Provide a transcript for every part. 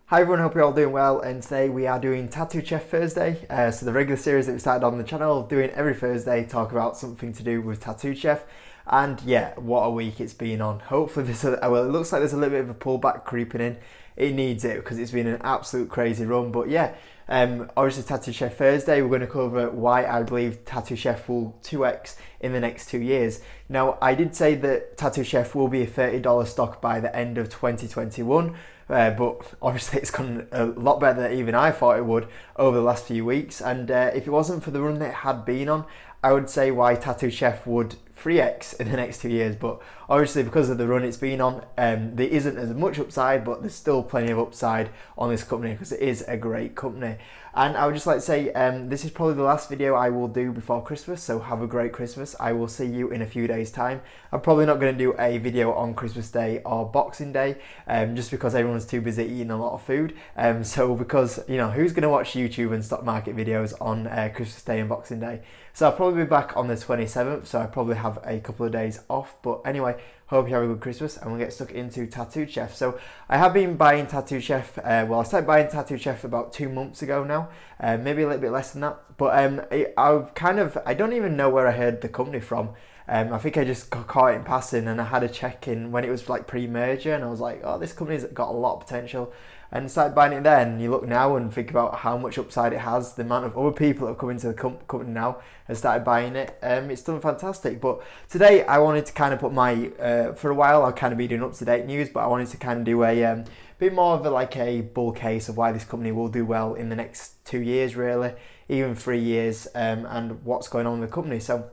Hi everyone, hope you're all doing well, and today we are doing Tattoo Chef Thursday. So the regular series that we started on the channel, doing every Thursday, talk about something to do with Tattoo Chef. And yeah, what a week it's been on. Hopefully well, it looks like there's a little bit of a pullback creeping in. It needs it because it's been an absolute crazy run. But yeah, obviously Tattoo Chef Thursday, we're going to cover why I believe Tattoo Chef will 2x in the next 2 years. Now, I did say that Tattoo Chef will be a $30 stock by the end of 2021. But obviously it's gone a lot better than even I thought it would over the last few weeks. And if it wasn't for the run that it had been on, I would say why Tattoo Chef would 3x in the next 2 years. But obviously because of the run it's been on, there isn't as much upside, but there's still plenty of upside on this company because it is a great company. And I would just like to say, this is probably the last video I will do before Christmas, so have a great Christmas. I will see you in a few days' time. I'm probably not going to do a video on Christmas Day or Boxing Day, just because everyone's too busy eating a lot of food. So because, you know, who's going to watch YouTube and stock market videos on Christmas Day and Boxing Day? So I'll probably be back on the 27th, so I probably have a couple of days off. But anyway, hope you have a good Christmas, and we'll get stuck into Tattoo Chef. So I have been buying Tattoo Chef, I started buying Tattoo Chef about 2 months ago now, maybe a little bit less than that. But I don't even know where I heard the company from. I think I just caught it in passing, and I had a check in when it was like pre-merger, and I was like, oh, this company's got a lot of potential. And started buying it then, and you look now and think about how much upside it has, the amount of other people that have come into the company now and started buying it. It's done fantastic. But today I wanted to kind of put my, for a while I'll kind of be doing up-to-date news, but I wanted to kind of do a bit more of a bull case of why this company will do well in the next 2 years really, even 3 years, and what's going on in the company. So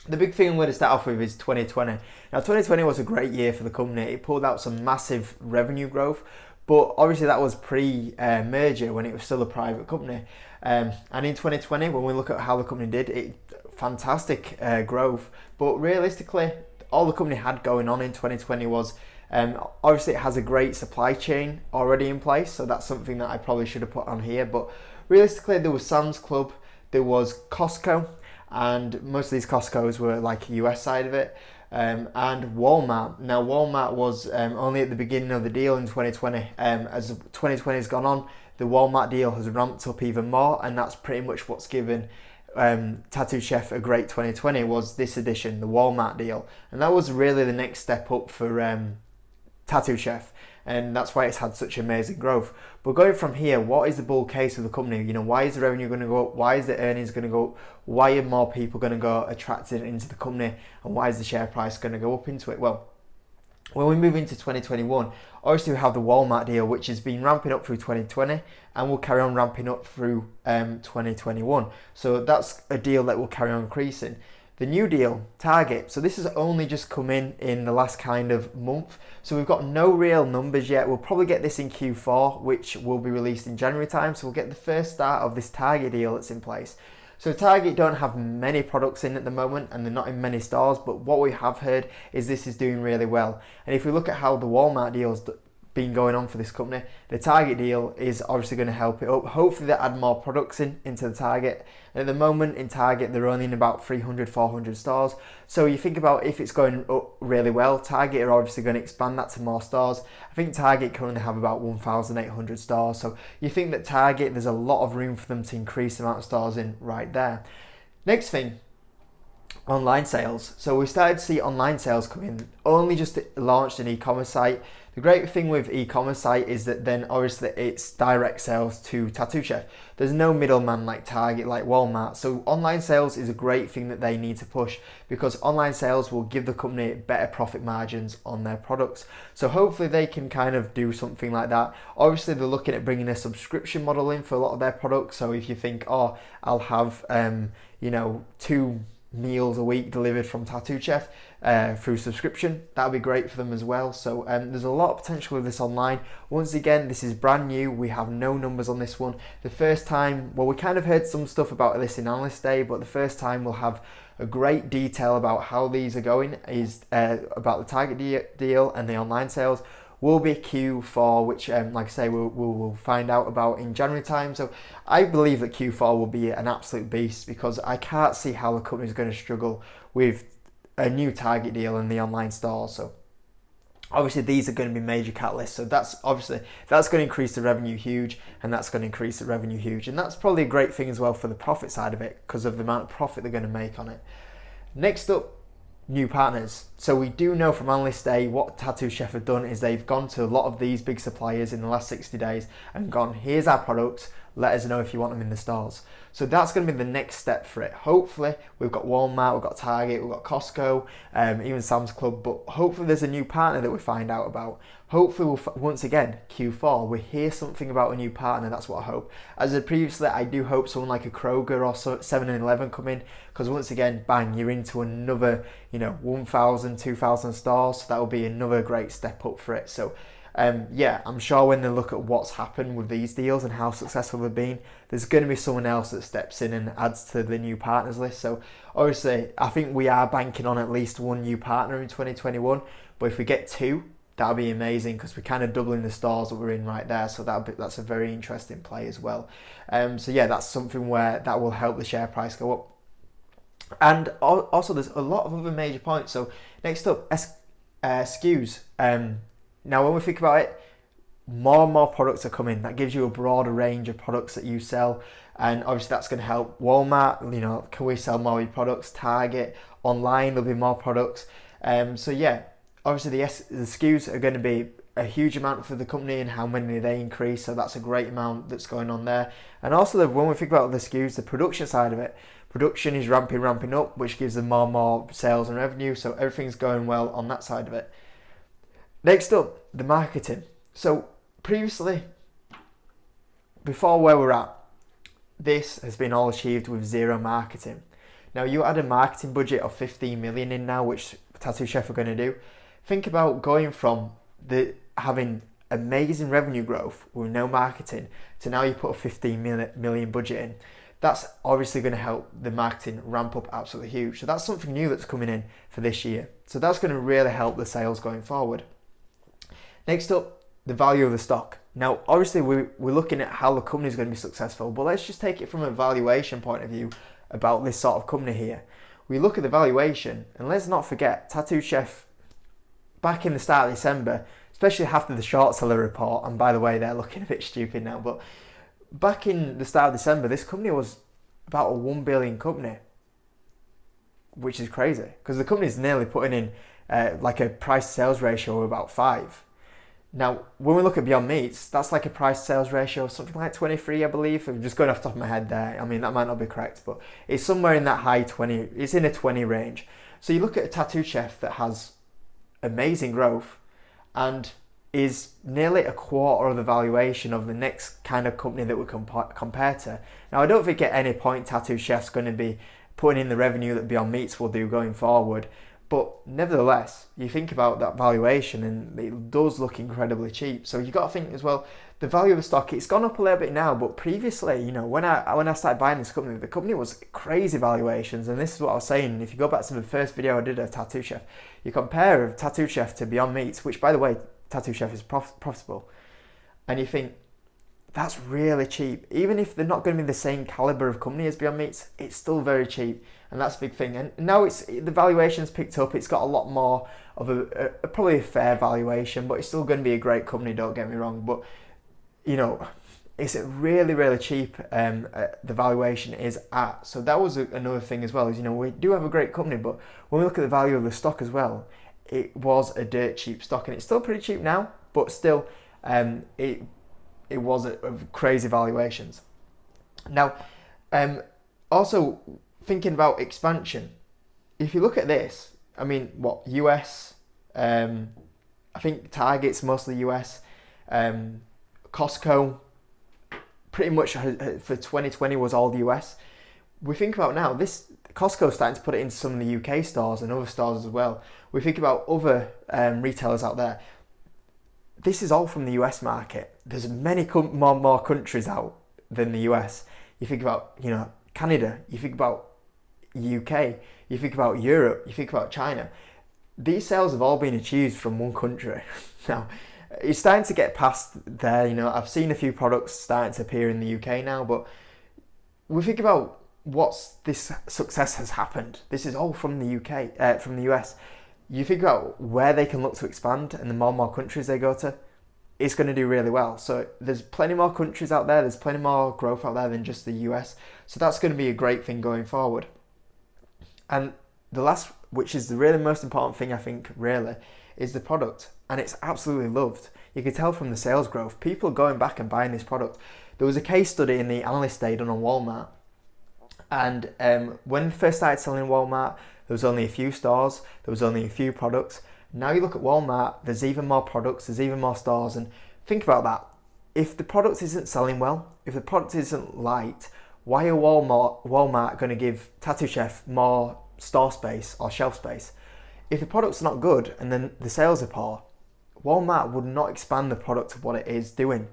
the big thing I'm going to start off with is 2020. Now 2020 was a great year for the company. It pulled out some massive revenue growth, but obviously that was pre-merger when it was still a private company. And in 2020, when we look at how the company did, fantastic growth. But realistically, all the company had going on in 2020 was, obviously it has a great supply chain already in place, so that's something that I probably should have put on here. But realistically, there was Sam's Club, there was Costco, and most of these Costco's were like US side of it. And Walmart. Now Walmart was only at the beginning of the deal in 2020. As 2020 has gone on, the Walmart deal has ramped up even more, and that's pretty much what's given Tattoo Chef a great 2020 was this edition, the Walmart deal. And that was really the next step up for Tattoo Chef, and that's why it's had such amazing growth. But going from here, what is the bull case of the company? You know, why is the revenue going to go up? Why is the earnings going to go up? Why are more people going to go attracted into the company? And why is the share price going to go up into it? Well, when we move into 2021, obviously we have the Walmart deal, which has been ramping up through 2020 and will carry on ramping up through 2021. So that's a deal that will carry on increasing. The new deal, Target, so this has only just come in the last kind of month, so we've got no real numbers yet. We'll probably get this in Q4, which will be released in January time, so we'll get the first start of this Target deal that's in place. So Target don't have many products in at the moment, and they're not in many stores, but what we have heard is this is doing really well. And if we look at how the Walmart deal's been going on for this company, the Target deal is obviously going to help it up. Hopefully they add more products into the Target. And at the moment in Target, they're only in about 300, 400 stores. So you think about if it's going up really well, Target are obviously going to expand that to more stores. I think Target currently have about 1,800 stores. So you think that Target, there's a lot of room for them to increase the amount of stores in right there. Next thing, online sales. So we started to see online sales come in, only just launched an e-commerce site. The great thing with e-commerce site is that then obviously it's direct sales to Tattoo Chef. There's no middleman like Target, like Walmart. So online sales is a great thing that they need to push, because online sales will give the company better profit margins on their products. So hopefully they can kind of do something like that. Obviously they're looking at bringing a subscription model in for a lot of their products. So if you think, oh, I'll have 2 meals a week delivered from Tattoo Chef through subscription, that would be great for them as well. So there's a lot of potential with this online. Once again, this is brand new. We have no numbers on this one. The first time, well, we kind of heard some stuff about this in Analyst Day, but the first time we'll have a great detail about how these are going is about the Target deal and the online sales will be Q4, which like I say, we'll find out about in January time. So I believe that Q4 will be an absolute beast, because I can't see how the company is going to struggle with a new Target deal in the online store. So Obviously, these are going to be major catalysts, so that's going to increase the revenue huge, and that's going to increase the revenue huge, and that's probably a great thing as well for the profit side of it because of the amount of profit they're going to make on it. Next up, new partners. So we do know from Analyst Day what Tattoo Chef have done is they've gone to a lot of these big suppliers in the last 60 days and gone, here's our products, let us know if you want them in the stores. So that's going to be the next step for it. Hopefully we've got Walmart, we've got Target, we've got Costco, even Sam's Club, but hopefully there's a new partner that we find out about. Hopefully once again, Q4, we hear something about a new partner, that's what I hope. As I said previously, I do hope someone like a Kroger or 7-Eleven come in, because once again, bang, you're into another, 1,000, 2,000 stores, so that will be another great step up for it. So I'm sure when they look at what's happened with these deals and how successful they've been, there's going to be someone else that steps in and adds to the new partners list. So obviously, I think we are banking on at least one new partner in 2021, but if we get two, that'll be amazing because we're kind of doubling the stores that we're in right there. So that's a very interesting play as well. That's something where that will help the share price go up. And also, there's a lot of other major points. So next up, SKUs. Now, when we think about it, more and more products are coming. That gives you a broader range of products that you sell. And obviously, that's going to help Walmart. Can we sell more products? Target, online, there'll be more products. Obviously, the SKUs are going to be a huge amount for the company and how many they increase. So that's a great amount that's going on there. And also, when we think about the SKUs, the production side of it, production is ramping up, which gives them more and more sales and revenue. So everything's going well on that side of it. Next up, the marketing. So previously, before where we're at, this has been all achieved with zero marketing. Now you add a marketing budget of 15 million in now, which Tattoo Chef are going to do. Think about going from having amazing revenue growth with no marketing to now you put a 15 million budget in. That's obviously going to help the marketing ramp up absolutely huge. So that's something new that's coming in for this year. So that's going to really help the sales going forward. Next up, the value of the stock. Now, obviously, we're looking at how the company is going to be successful, but let's just take it from a valuation point of view about this sort of company here. We look at the valuation, and let's not forget, Tattoo Chef, back in the start of December, especially after the short seller report, and by the way, they're looking a bit stupid now, but back in the start of December, this company was about a 1 billion company, which is crazy, because the company is nearly putting in like a price sales ratio of about 5. Now, when we look at Beyond Meats, that's like a price sales ratio of something like 23, I believe. I'm just going off the top of my head there. I mean, that might not be correct, but it's somewhere in that high 20, it's in a 20 range. So you look at a Tattoo Chef that has amazing growth and is nearly a quarter of the valuation of the next kind of company that we compare to. Now, I don't think at any point Tattoo Chef's going to be putting in the revenue that Beyond Meats will do going forward. But nevertheless, you think about that valuation and it does look incredibly cheap. So you got to think as well, the value of the stock, it's gone up a little bit now, but previously, when I started buying this company, the company was crazy valuations. And this is what I was saying. If you go back to the first video I did of Tattoo Chef, you compare Tattoo Chef to Beyond Meats, which by the way, Tattoo Chef is profitable. And you think, that's really cheap. Even if they're not going to be the same caliber of company as Beyond Meats, it's still very cheap. And that's a big thing. And now the valuation's picked up. It's got a lot more of probably a fair valuation, but it's still going to be a great company, don't get me wrong. But, it's really, really cheap, the valuation is at. So that was another thing as well, is, we do have a great company, but when we look at the value of the stock as well, it was a dirt cheap stock. And it's still pretty cheap now, but still, it was crazy valuations. Now, also, thinking about expansion, if you look at this, I mean, US, I think Target's mostly US, Costco, pretty much for 2020 was all the US. We think about now, Costco's starting to put it into some of the UK stores and other stores as well. We think about other retailers out there. This is all from the US market. There's many more countries out than the US. You think about, Canada, you think about UK, you think about Europe, you think about China. These sales have all been achieved from one country. Now, it's starting to get past there. I've seen a few products starting to appear in the UK now, but we think about this success has happened. This is all from the UK, from the US. you think about where they can look to expand, and the more and more countries they go to, it's going to do really well. So there's plenty more countries out there, there's plenty more growth out there than just the US. So that's going to be a great thing going forward. And the last, which is the really most important thing I think really, is the product. And it's absolutely loved. You can tell from the sales growth, people are going back and buying this product. There was a case study in the analyst day done on Walmart. And when we first started selling Walmart, there was only a few stores, there was only a few products. Now you look at Walmart, there's even more products, there's even more stores. And think about that. If the product isn't selling well, if the product isn't liked, why are Walmart going to give Tattoo Chef more store space or shelf space? If the product's not good and then the sales are poor, Walmart would not expand the product to what it is doing.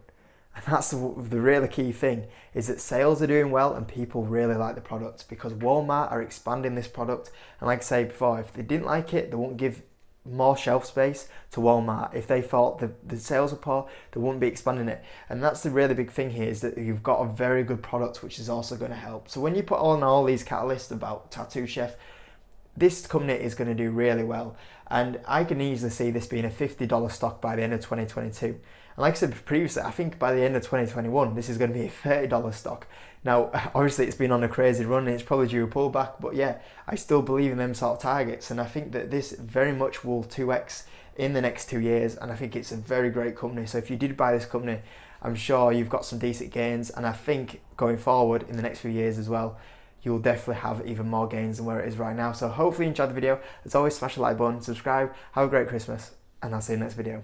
And that's the really key thing, is that sales are doing well and people really like the product because Walmart are expanding this product. And like I said before, if they didn't like it, they won't give more shelf space to Walmart. If they thought the sales were poor, they wouldn't be expanding it. And that's the really big thing here, is that you've got a very good product, which is also going to help. So when you put on all these catalysts about Tattoo Chef, this company is going to do really well. And I can easily see this being a $50 stock by the end of 2022. And like I said previously, I think by the end of 2021, this is going to be a $30 stock. Now, obviously it's been on a crazy run and it's probably due a pullback, but yeah, I still believe in them sort of targets. And I think that this very much will 2x in the next 2 years. And I think it's a very great company. So if you did buy this company, I'm sure you've got some decent gains. And I think going forward in the next few years as well, you'll definitely have even more gains than where it is right now. So hopefully you enjoyed the video. As always, smash the like button, subscribe, have a great Christmas, and I'll see you in the next video.